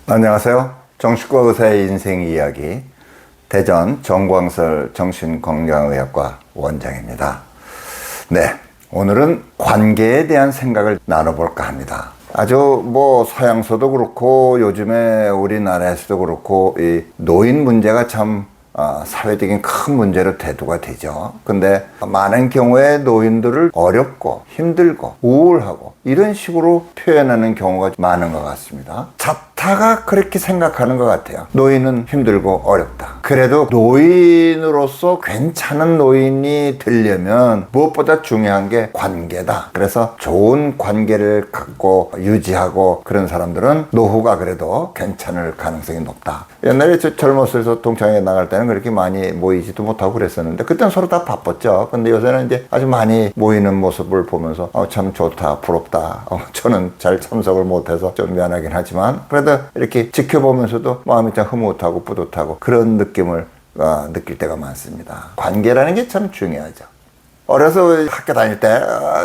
안녕하세요. 정신과 의사의 인생 이야기 대전 정광설 정신건강의학과 원장입니다. 네, 오늘은 관계에 대한 생각을 나눠볼까 합니다. 아주 서양서도 그렇고 요즘에 우리나라에서도 그렇고 이 노인 문제가 참 사회적인 큰 문제로 대두가 되죠. 근데 많은 경우에 노인들을 어렵고 힘들고 우울하고 이런 식으로 표현하는 경우가 많은 것 같습니다. 자타가 그렇게 생각하는 것 같아요. 노인은 힘들고 어렵다. 그래도 노인으로서 괜찮은 노인이 되려면 무엇보다 중요한 게 관계다. 그래서 좋은 관계를 갖고 유지하고 그런 사람들은 노후가 그래도 괜찮을 가능성이 높다. 옛날에 젊었을 때 동창회 나갈 때는 그렇게 많이 모이지도 못하고 그랬었는데 그때는 서로 다 바빴죠. 근데 요새는 이제 아주 많이 모이는 모습을 보면서 참 좋다, 부럽다. 저는 잘 참석을 못해서 좀 미안하긴 하지만 그래도 이렇게 지켜보면서도 마음이 참 흐뭇하고 뿌듯하고 그런 느낌을 느낄 때가 많습니다. 관계라는 게 참 중요하죠. 어려서 학교 다닐 때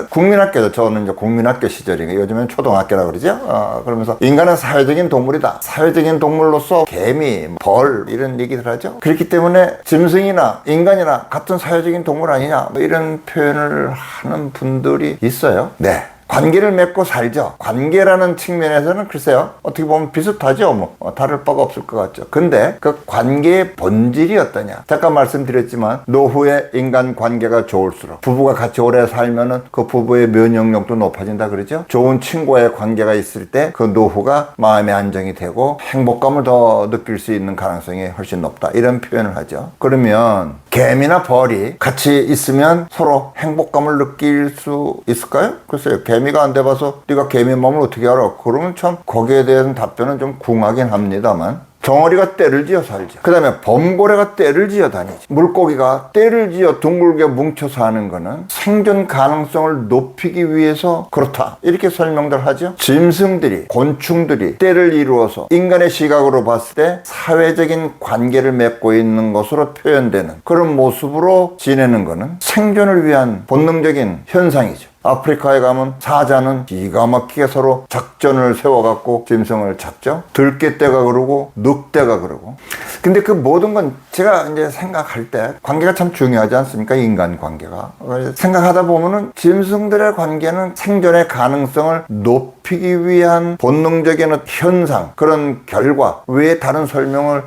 국민학교도 저는 이제 국민학교 시절이니까 요즘엔 초등학교라고 그러죠. 그러면서 인간은 사회적인 동물이다. 사회적인 동물로서 개미, 벌 이런 얘기들 하죠. 그렇기 때문에 짐승이나 인간이나 같은 사회적인 동물 아니냐 이런 표현을 하는 분들이 있어요. 네. 관계를 맺고 살죠. 관계라는 측면에서는 글쎄요, 어떻게 보면 비슷하죠. 다를 바가 없을 것 같죠. 근데 그 관계의 본질이 어떠냐. 잠깐 말씀드렸지만 노후에 인간 관계가 좋을수록 부부가 같이 오래 살면은 그 부부의 면역력도 높아진다 그러죠. 좋은 친구와의 관계가 있을 때 그 노후가 마음의 안정이 되고 행복감을 더 느낄 수 있는 가능성이 훨씬 높다. 이런 표현을 하죠. 그러면 개미나 벌이 같이 있으면 서로 행복감을 느낄 수 있을까요? 글쎄요. 개미가 안 돼봐서 네가 개미 몸을 어떻게 알아? 그러면 참 거기에 대한 답변은 좀 궁하긴 합니다만 덩어리가 떼를 지어 살죠. 그 다음에 범고래가 떼를 지어 다니죠. 물고기가 떼를 지어 둥글게 뭉쳐 사는 거는 생존 가능성을 높이기 위해서 그렇다. 이렇게 설명들 하죠. 짐승들이, 곤충들이 떼를 이루어서 인간의 시각으로 봤을 때 사회적인 관계를 맺고 있는 것으로 표현되는 그런 모습으로 지내는 거는 생존을 위한 본능적인 현상이죠. 아프리카에 가면 사자는 기가 막히게 서로 작전을 세워갖고 짐승을 잡죠. 들깨떼가 그러고 늑대가 그러고. 근데 그 모든 건 제가 이제 생각할 때 관계가 참 중요하지 않습니까? 인간 관계가. 생각하다 보면은 짐승들의 관계는 생존의 가능성을 높이기 위한 본능적인 현상, 그런 결과 외에 다른 설명을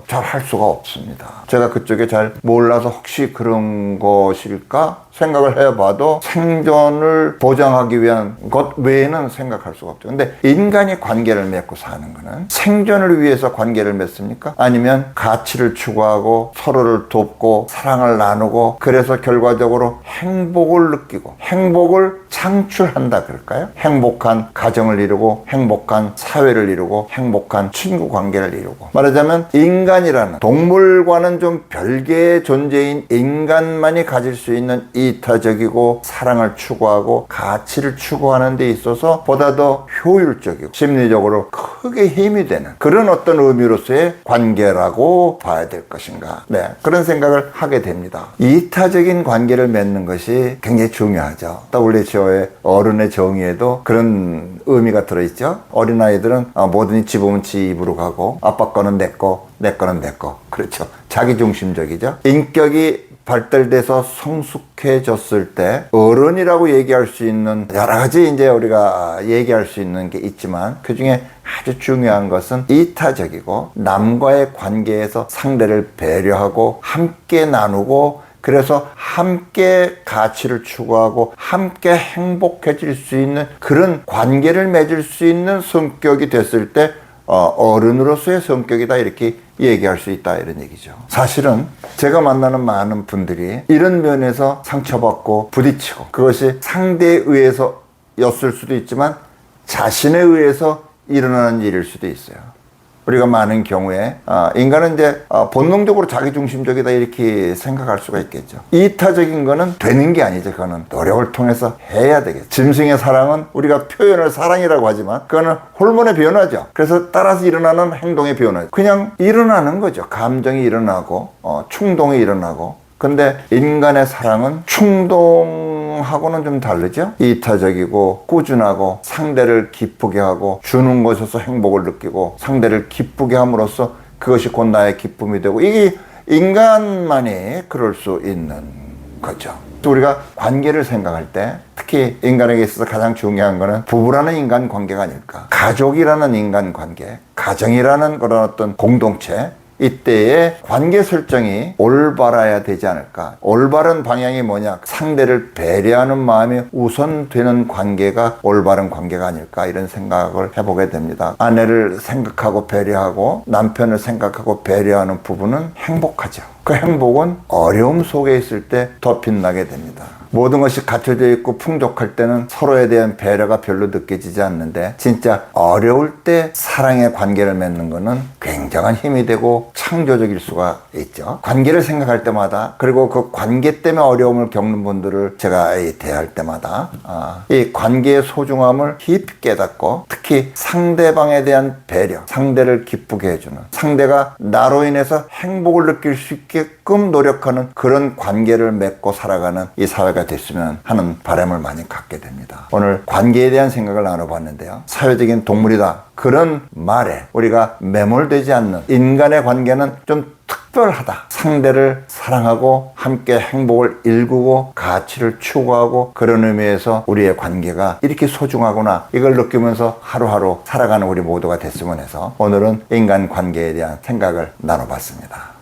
잘 할 수가 없습니다. 제가 그쪽에 잘 몰라서 혹시 그런 것일까 생각을 해봐도 생존을 보장하기 위한 것 외에는 생각할 수가 없죠. 근데 인간이 관계를 맺고 사는 거는 생존을 위해서 관계를 맺습니까? 아니면 가치를 추구하고 서로를 돕고 사랑을 나누고 그래서 결과적으로 행복을 느끼고 행복을 창출한다 그럴까요? 행복한 가정을 이루고 행복한 사회를 이루고 행복한 친구 관계를 이루고 말하자면 인간이라는 동물과는 좀 별개의 존재인 인간만이 가질 수 있는 이타적이고 사랑을 추구하고 가치를 추구하는 데 있어서 보다 더 효율적이고 심리적으로 크게 힘이 되는 그런 어떤 의미로서의 관계라고 봐야 될 것인가. 네, 그런 생각을 하게 됩니다. 이타적인 관계를 맺는 것이 굉장히 중요하죠. WHO의 어른의 정의에도 그런 의미가 들어있죠. 어린아이들은 뭐든지 지 보면 지 입으로 가고 아빠 거는 내 거, 내 거는 내 거. 그렇죠. 자기중심적이죠. 인격이 발달돼서 성숙해졌을 때 어른이라고 얘기할 수 있는 여러 가지 이제 우리가 얘기할 수 있는 게 있지만 그 중에 아주 중요한 것은 이타적이고 남과의 관계에서 상대를 배려하고 함께 나누고 그래서 함께 가치를 추구하고 함께 행복해질 수 있는 그런 관계를 맺을 수 있는 성격이 됐을 때 어른으로서의 성격이다 이렇게 얘기할 수 있다 이런 얘기죠. 사실은 제가 만나는 많은 분들이 이런 면에서 상처받고 부딪히고 그것이 상대에 의해서였을 수도 있지만 자신에 의해서 일어나는 일일 수도 있어요. 우리가 많은 경우에 인간은 이제 본능적으로 자기중심적이다 이렇게 생각할 수가 있겠죠. 이타적인 거는 되는 게 아니죠. 그거는 노력을 통해서 해야 되겠죠. 짐승의 사랑은 우리가 표현을 사랑이라고 하지만 그거는 호르몬의 변화죠. 그래서 따라서 일어나는 행동의 변화죠. 그냥 일어나는 거죠. 감정이 일어나고 충동이 일어나고 근데 인간의 사랑은 충동하고는 좀 다르죠. 이타적이고 꾸준하고 상대를 기쁘게 하고 주는 것에서 행복을 느끼고 상대를 기쁘게 함으로써 그것이 곧 나의 기쁨이 되고, 이게 인간만이 그럴 수 있는 거죠. 또 우리가 관계를 생각할 때 특히 인간에게 있어서 가장 중요한 거는 부부라는 인간 관계가 아닐까, 가족이라는 인간 관계, 가정이라는 그런 어떤 공동체, 이때의 관계 설정이 올바라야 되지 않을까. 올바른 방향이 뭐냐, 상대를 배려하는 마음이 우선되는 관계가 올바른 관계가 아닐까, 이런 생각을 해보게 됩니다. 아내를 생각하고 배려하고 남편을 생각하고 배려하는 부부는 행복하죠. 그 행복은 어려움 속에 있을 때 더 빛나게 됩니다. 모든 것이 갖춰져 있고 풍족할 때는 서로에 대한 배려가 별로 느껴지지 않는데, 진짜 어려울 때 사랑의 관계를 맺는 것은 굉장한 힘이 되고 창조적일 수가 있죠. 관계를 생각할 때마다, 그리고 그 관계 때문에 어려움을 겪는 분들을 제가 대할 때마다 이 관계의 소중함을 깊이 깨닫고, 특히 상대방에 대한 배려, 상대를 기쁘게 해주는, 상대가 나로 인해서 행복을 느낄 수 있게끔 노력하는 그런 관계를 맺고 살아가는 이 사회가 됐으면 하는 바람을 많이 갖게 됩니다. 오늘 관계에 대한 생각을 나눠봤는데요. 사회적인 동물이다, 그런 말에 우리가 매몰되지 않는, 인간의 관계는 좀 특별하다, 상대를 사랑하고 함께 행복을 일구고 가치를 추구하고, 그런 의미에서 우리의 관계가 이렇게 소중하구나, 이걸 느끼면서 하루하루 살아가는 우리 모두가 됐으면 해서 오늘은 인간 관계에 대한 생각을 나눠봤습니다.